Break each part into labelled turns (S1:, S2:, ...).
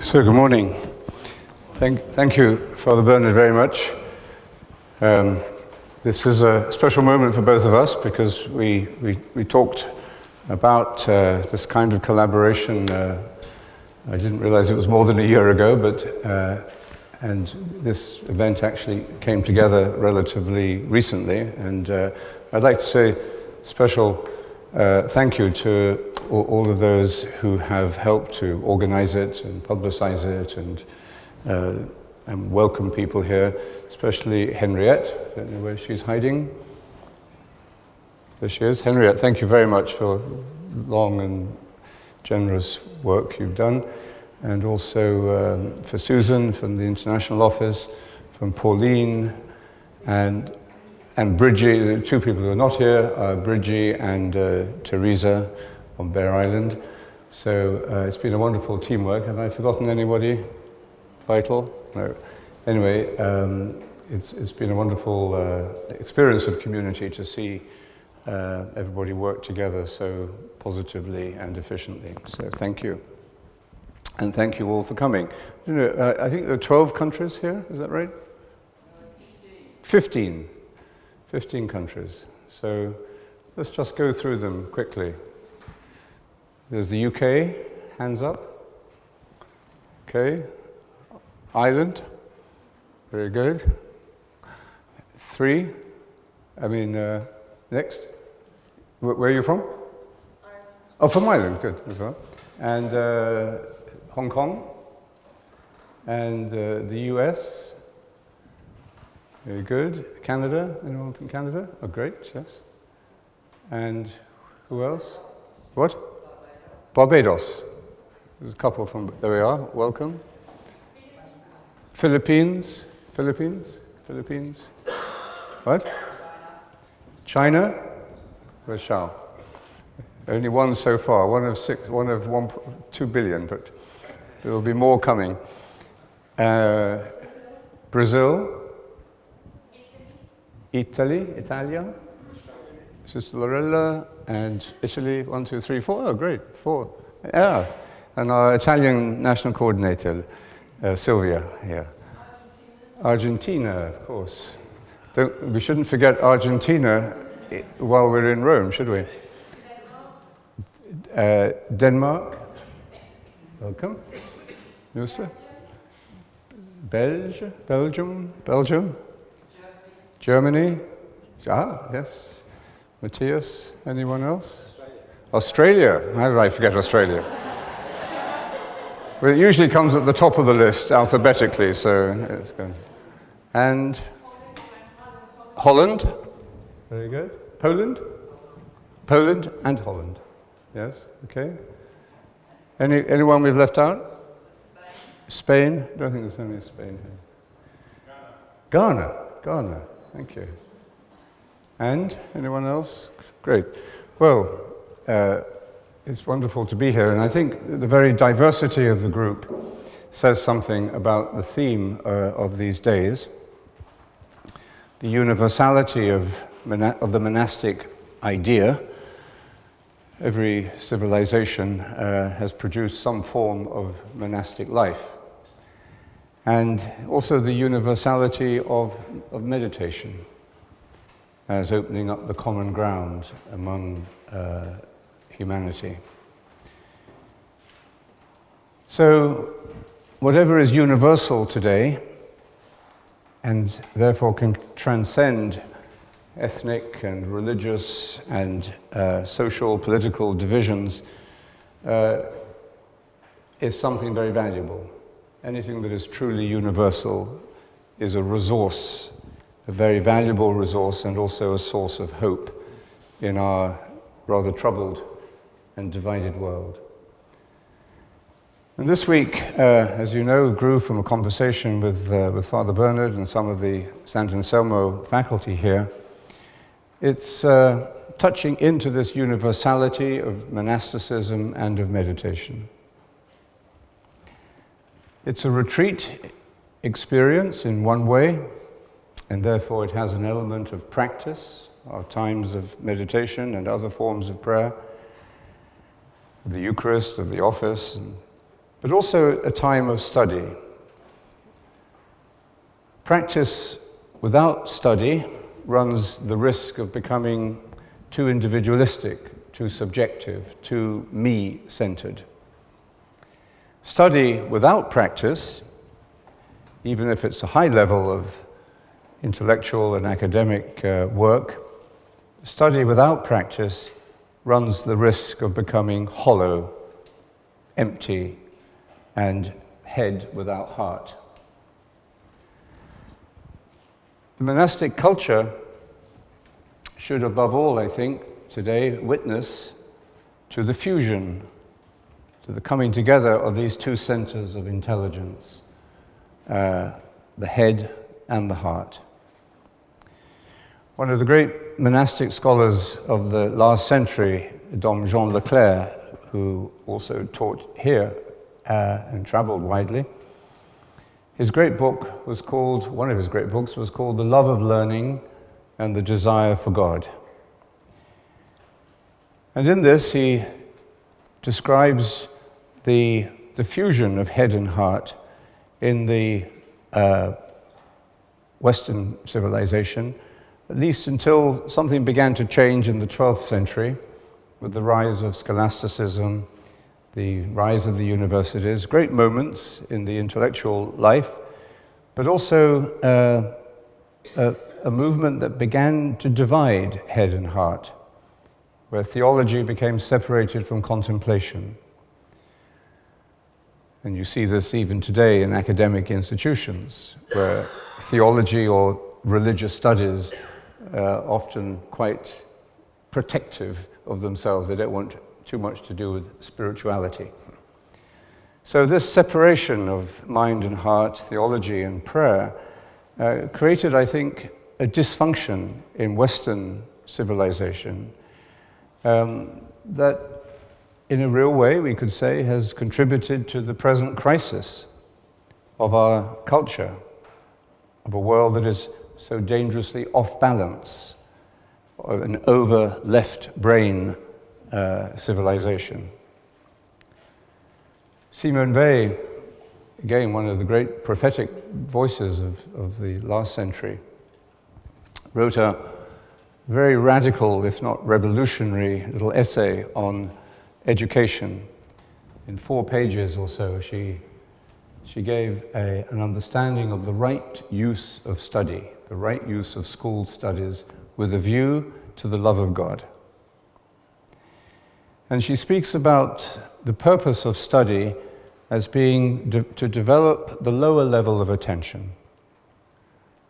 S1: So, good morning. Thank you, Father Bernard, very much. This is a special moment for both of us because we talked about this kind of collaboration. I didn't realize it was more than a year ago, and this event actually came together relatively recently. And I'd like to say special thank you to all of those who have helped to organize it and publicize it and welcome people here, especially Henriette. I don't know where she's hiding. There she is. Henriette, thank you very much for long and generous work you've done. And also for Susan from the International Office, from Pauline, and Bridgie, two people who are not here, Bridgie and Teresa on Bear Island. So it's been a wonderful teamwork. Have I forgotten anybody vital? No. Anyway, it's been a wonderful experience of community to see everybody work together so positively and efficiently. So thank you. And thank you all for coming. You know, I think there are 12 countries here, is that right? 15 countries. So let's just go through them quickly. There's the UK, hands up. Okay. Ireland, very good. 3, next. Where are you from? Ireland. Oh, from Ireland, good as well. And Hong Kong, and the US, very good. Canada, anyone from Canada? Oh, great, yes. And who else? What? Barbados. There's a couple from, there we are, welcome. Philippines. What? China? Where's Shao? Only one so far, one of 2 billion, but there will be more coming. Brazil? Italia? Sister Lorella, and Italy, 1, 2, 3, 4. Oh, great, 4. Yeah, and our Italian national coordinator, Sylvia, here. Argentina, of course. We shouldn't forget Argentina while we're in Rome, should we? Denmark, welcome. Nusa. Belgium. Germany. Ah, yes. Matthias, anyone else? Australia. How did I forget Australia? Well, it usually comes at the top of the list alphabetically, so it's good. And Holland. Very good. Poland and Holland. Yes, okay. Anyone we've left out? Spain? I don't think there's any Spain here. Ghana. Thank you. And anyone else? Great. Well, it's wonderful to be here, and I think the very diversity of the group says something about the theme of these days, the universality of the monastic idea. Every civilization has produced some form of monastic life, and also the universality of meditation as opening up the common ground among humanity. So, whatever is universal today, and therefore can transcend ethnic and religious and social, political divisions, is something very valuable. Anything that is truly universal is a resource, a very valuable resource, and also a source of hope in our rather troubled and divided world. And this week, as you know, grew from a conversation with Father Bernard and some of the Sant Anselmo faculty here. It's touching into this universality of monasticism and of meditation. It's a retreat experience in one way, and therefore it has an element of practice, our times of meditation and other forms of prayer, the Eucharist, of the office, and but also a time of study. Practice without study runs the risk of becoming too individualistic, too subjective, too me-centered. Study without practice, even if it's a high level of intellectual and academic work, study without practice runs the risk of becoming hollow, empty, and head without heart. The monastic culture should, above all, I think, today witness to the fusion, to the coming together of these two centers of intelligence, the head and the heart. One of the great monastic scholars of the last century, Dom Jean Leclerc, who also taught here and traveled widely, his great book was called, one of his great books was called The Love of Learning and the Desire for God. And in this he describes the fusion of head and heart in the Western civilization, at least until something began to change in the 12th century with the rise of scholasticism, the rise of the universities, great moments in the intellectual life, but also a movement that began to divide head and heart, where theology became separated from contemplation. And you see this even today in academic institutions, where theology or religious studies are often quite protective of themselves. They don't want too much to do with spirituality. So this separation of mind and heart, theology and prayer, created, I think, a dysfunction in Western civilization that, in a real way, we could say, has contributed to the present crisis of our culture, of a world that is so dangerously off balance, of an over left brain civilization. Simone Weil, again one of the great prophetic voices of the last century, wrote a very radical, if not revolutionary, little essay on education. In 4 pages or so, she gave an understanding of the right use of study, the right use of school studies with a view to the love of God. And she speaks about the purpose of study as being to develop the lower level of attention.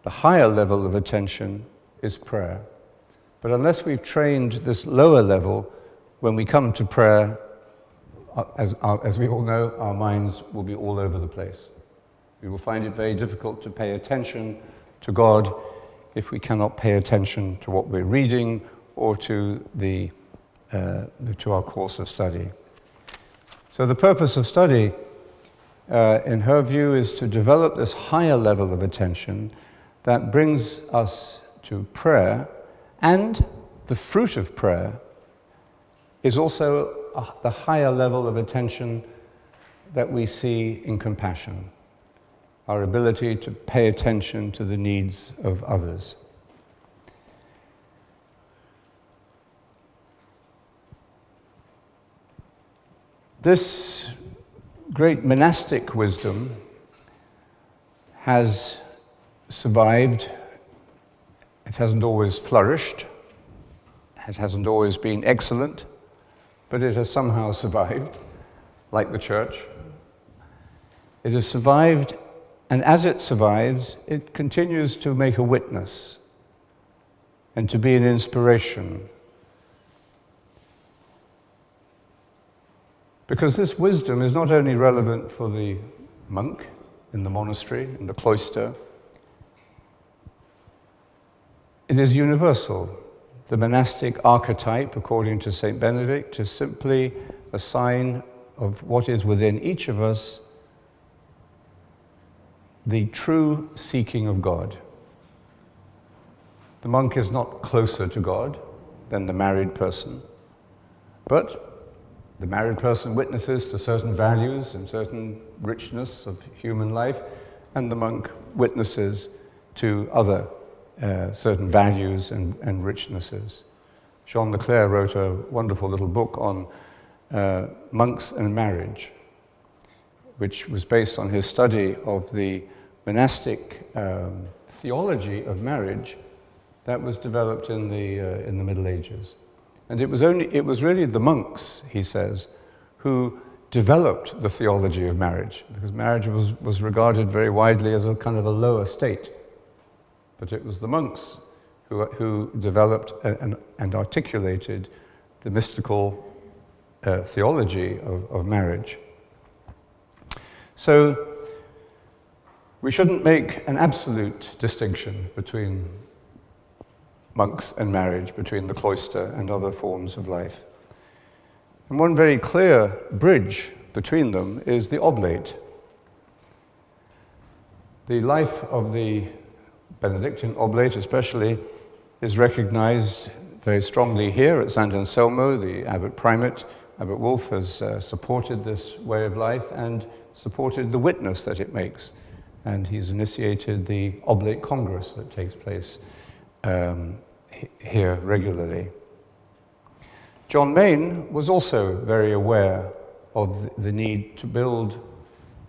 S1: The higher level of attention is prayer. But unless we've trained this lower level, when we come to prayer, as we all know, our minds will be all over the place. We will find it very difficult to pay attention to God if we cannot pay attention to what we're reading or to our course of study. So the purpose of study, in her view, is to develop this higher level of attention that brings us to prayer, and the fruit of prayer is also the higher level of attention that we see in compassion, our ability to pay attention to the needs of others. This great monastic wisdom has survived. It hasn't always flourished. It hasn't always been excellent, but it has somehow survived, like the church. It has survived, and as it survives, it continues to make a witness and to be an inspiration. Because this wisdom is not only relevant for the monk in the monastery, in the cloister, it is universal. The monastic archetype, according to St. Benedict, is simply a sign of what is within each of us, the true seeking of God. The monk is not closer to God than the married person, but The married person witnesses to certain values and certain richness of human life, and the monk witnesses to other certain values and richnesses. Jean Leclerc wrote a wonderful little book on monks and marriage, which was based on his study of the monastic theology of marriage that was developed in the Middle Ages. And it was really the monks, he says, who developed the theology of marriage, because marriage was regarded very widely as a kind of a lower state. But it was the monks who developed and articulated the mystical theology of marriage. So we shouldn't make an absolute distinction between monks and marriage, between the cloister and other forms of life. And one very clear bridge between them is the oblate. The life of the Benedictine oblate especially is recognized very strongly here at St. Anselmo. The abbot primate, Abbot Wolf, has supported this way of life and supported the witness that it makes. And he's initiated the Oblate Congress that takes place here regularly. John Main was also very aware of the need to build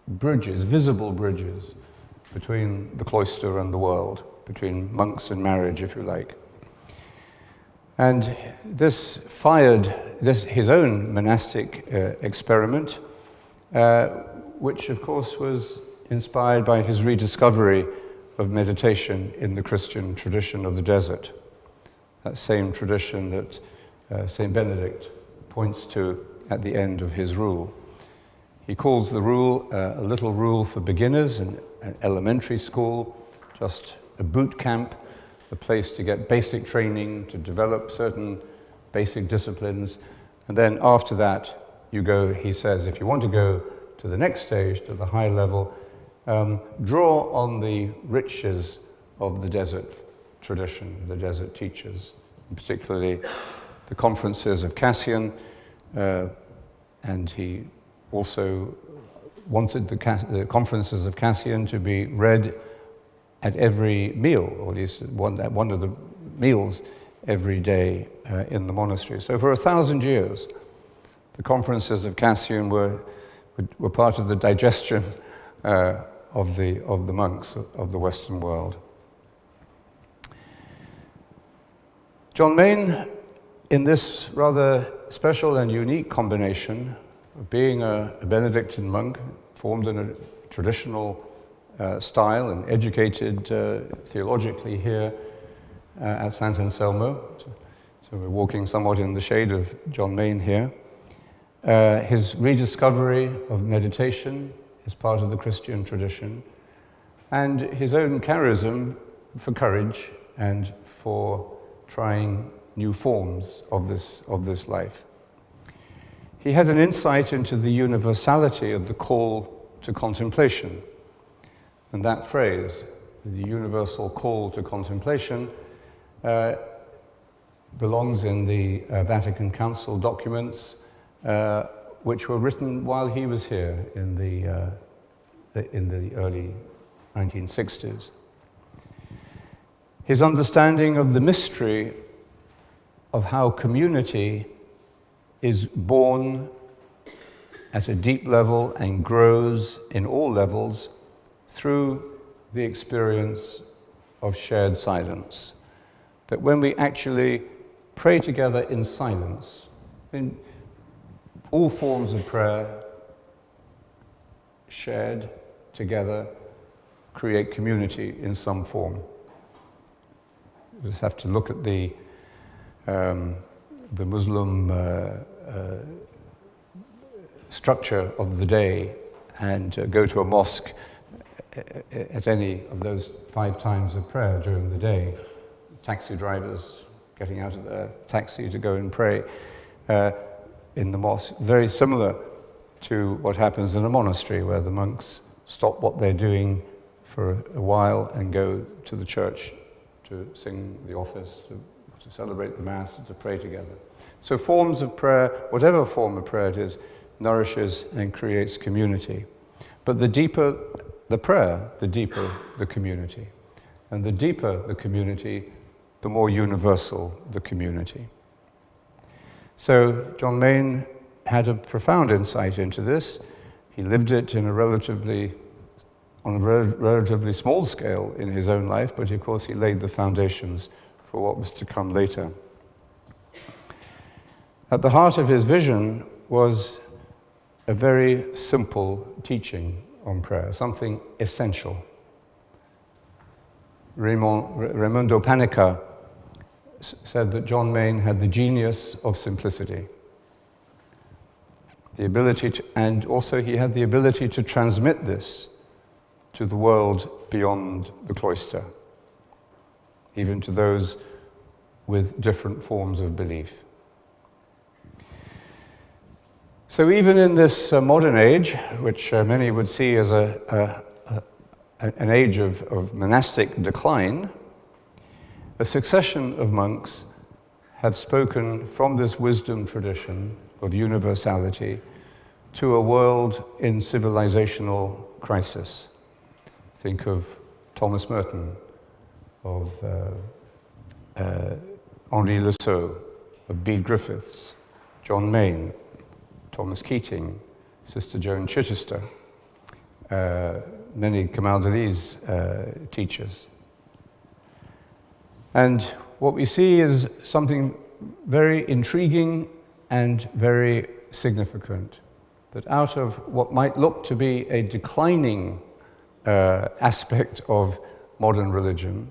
S1: bridges, visible bridges, between the cloister and the world, between monks and marriage, if you like. And this fired his own monastic experiment, which of course was inspired by his rediscovery of meditation in the Christian tradition of the desert. That same tradition that St. Benedict points to at the end of his rule. He calls the rule a little rule for beginners, an elementary school, just a boot camp, a place to get basic training, to develop certain basic disciplines. And then after that, you go, he says, if you want to go to the next stage, to the high level, draw on the riches of the desert tradition, the desert teachers, and particularly the conferences of Cassian, and he also wanted the conferences of Cassian to be read at every meal, or at least at one of the meals every day in the monastery. So for 1,000 years, the conferences of Cassian were part of the digestion of the monks of the Western world. John Main, in this rather special and unique combination of being a Benedictine monk, formed in a traditional style and educated theologically here at St. Anselmo. So we're walking somewhat in the shade of John Main here. His rediscovery of meditation is part of the Christian tradition, and his own charism for courage and for trying new forms of this life. He had an insight into the universality of the call to contemplation. And that phrase, the universal call to contemplation, belongs in the Vatican Council documents, which were written while he was here in the early 1960s. His understanding of the mystery of how community is born at a deep level and grows in all levels through the experience of shared silence. That when we actually pray together in silence, in all forms of prayer, shared together, create community in some form. You just have to look at the Muslim structure of the day and go to a mosque at any of those 5 times of prayer during the day. Taxi drivers getting out of their taxi to go and pray in the mosque. Very similar to what happens in a monastery, where the monks stop what they're doing for a while and go to the church to sing the office, to celebrate the Mass, and to pray together. So forms of prayer, whatever form of prayer it is, nourishes and creates community. But the deeper the prayer, the deeper the community. And the deeper the community, the more universal the community. So John Main had a profound insight into this. He lived it on a relatively small scale in his own life, but of course he laid the foundations for what was to come later. At the heart of his vision was a very simple teaching on prayer, something essential. Raimondo Panica said that John Main had the genius of simplicity. The ability to, and also he had the ability to transmit this to the world beyond the cloister, even to those with different forms of belief. So even in this modern age, which many would see as an age of monastic decline, a succession of monks have spoken from this wisdom tradition of universality to a world in civilizational crisis. Think of Thomas Merton, of Henri Le Sceau, of Bede Griffiths, John Main, Thomas Keating, Sister Joan Chichester, many Camaldolese teachers. And what we see is something very intriguing and very significant, that out of what might look to be a declining aspect of modern religion,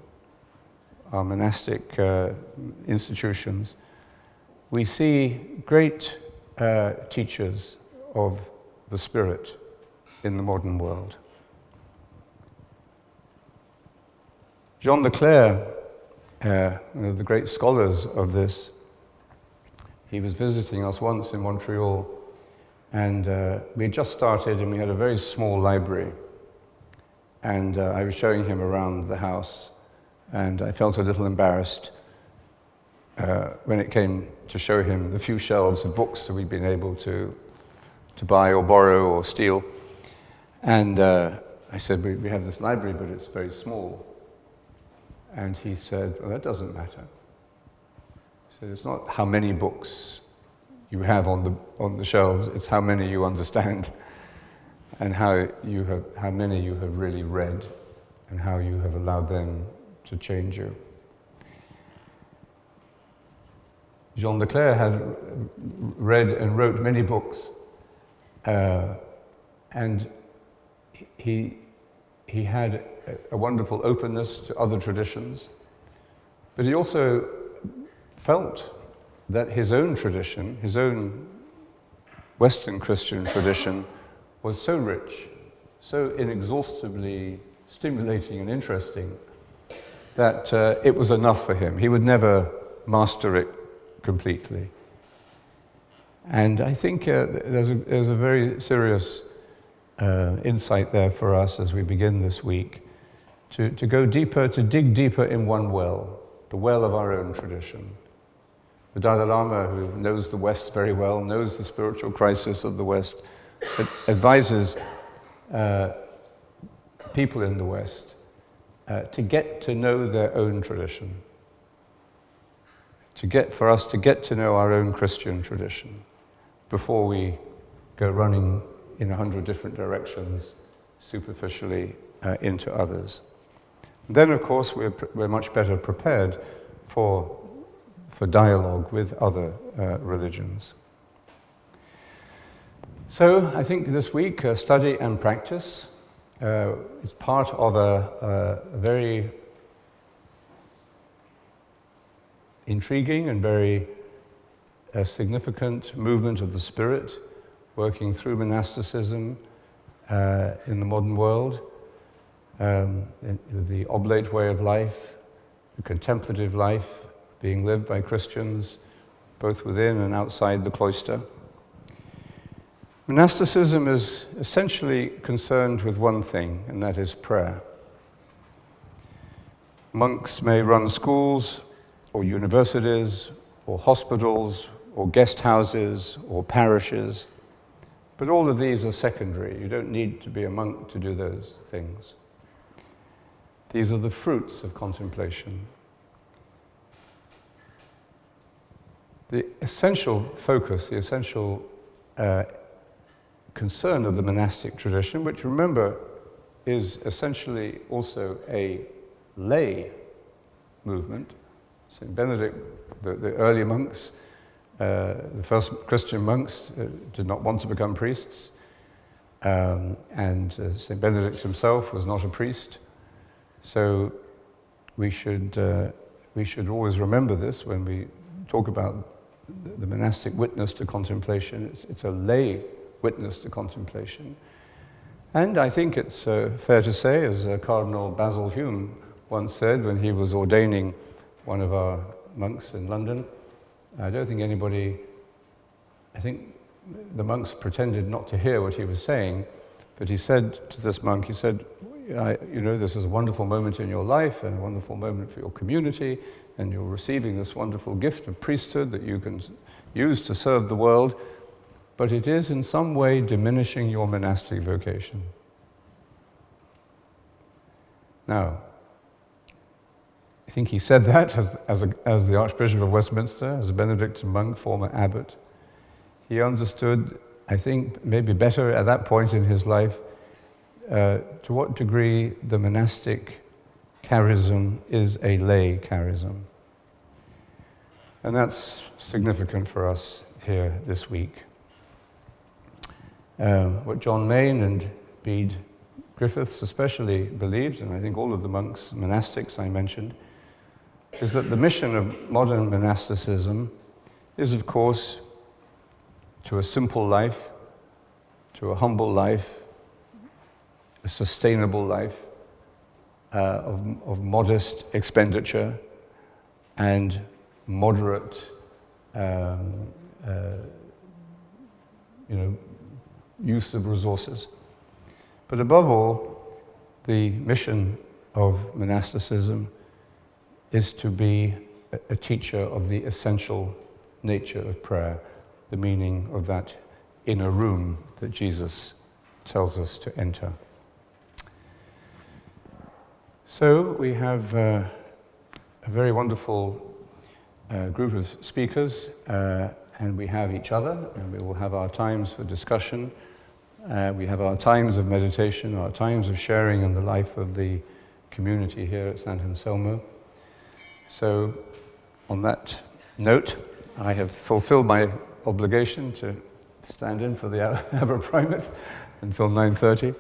S1: our monastic institutions, we see great teachers of the Spirit in the modern world. Jean Leclerc, one of the great scholars of this, he was visiting us once in Montreal, and we had just started and we had a very small library. And I was showing him around the house, and I felt a little embarrassed when it came to show him the few shelves of books that we'd been able to buy or borrow or steal. And I said, we have this library, but it's very small. And he said, well, that doesn't matter. He said, it's not how many books you have on the shelves, it's how many you understand, and how many you have really read, and how you have allowed them to change you. Jean Leclerc had read and wrote many books, and he had a wonderful openness to other traditions, but he also felt that his own tradition, his own Western Christian tradition, was so rich, so inexhaustibly stimulating and interesting, that it was enough for him. He would never master it completely. And I think there's a very serious insight there for us as we begin this week, to go deeper, to dig deeper in one well, the well of our own tradition. The Dalai Lama, who knows the West very well, knows the spiritual crisis of the West, advises people in the West to get to know their own tradition, for us to get to know our own Christian tradition before we go running in 100 different directions, superficially into others. And then, of course, we're much better prepared for dialogue with other religions. So I think this week, study and practice is part of a very intriguing and very significant movement of the Spirit working through monasticism in the modern world, the oblate way of life, the contemplative life being lived by Christians both within and outside the cloister. Monasticism is essentially concerned with one thing, and that is prayer. Monks may run schools or universities or hospitals or guest houses, or parishes. But all of these are secondary. You don't need to be a monk to do those things. These are the fruits of contemplation. The essential focus, the essential concern of the monastic tradition, which remember is essentially also a lay movement. St. Benedict, the early monks, the first Christian monks did not want to become priests, and St. Benedict himself was not a priest. So we should always remember this when we talk about the monastic witness to contemplation. It's a lay witness to contemplation. And I think it's fair to say, as Cardinal Basil Hume once said when he was ordaining one of our monks in London, I think the monks pretended not to hear what he was saying, but he said to this monk, he said, this is a wonderful moment in your life and a wonderful moment for your community, and you're receiving this wonderful gift of priesthood that you can use to serve the world, but it is in some way diminishing your monastic vocation. Now, I think he said that as the Archbishop of Westminster, as a Benedictine monk, former abbot. He understood, I think, maybe better at that point in his life, to what degree the monastic charism is a lay charism. And that's significant for us here this week. What John Main and Bede Griffiths especially believed, and I think all of the monks, monastics I mentioned, is that the mission of modern monasticism is, of course, to a simple life, to a humble life, a sustainable life of modest expenditure and moderate use of resources. But above all, the mission of monasticism is to be a teacher of the essential nature of prayer, the meaning of that inner room that Jesus tells us to enter. So we have a very wonderful group of speakers, and we have each other, and we will have our times for discussion. We have our times of meditation, our times of sharing in the life of the community here at St. Anselmo. So, on that note, I have fulfilled my obligation to stand in for the Abbot-Primate until 9:30.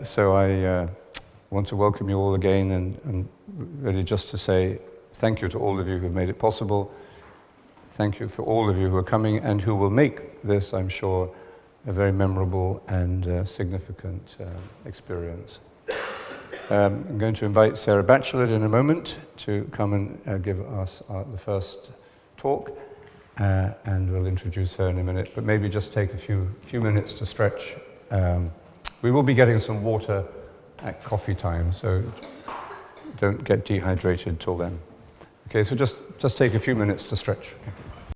S1: So I want to welcome you all again, and really just to say thank you to all of you who have made it possible. Thank you for all of you who are coming and who will make this, I'm sure, a very memorable and significant experience. I'm going to invite Sarah Bachelet in a moment to come and give us the first talk, and we'll introduce her in a minute, but maybe just take a few minutes to stretch. We will be getting some water at coffee time, so don't get dehydrated till then. Okay, so just take a few minutes to stretch. Okay.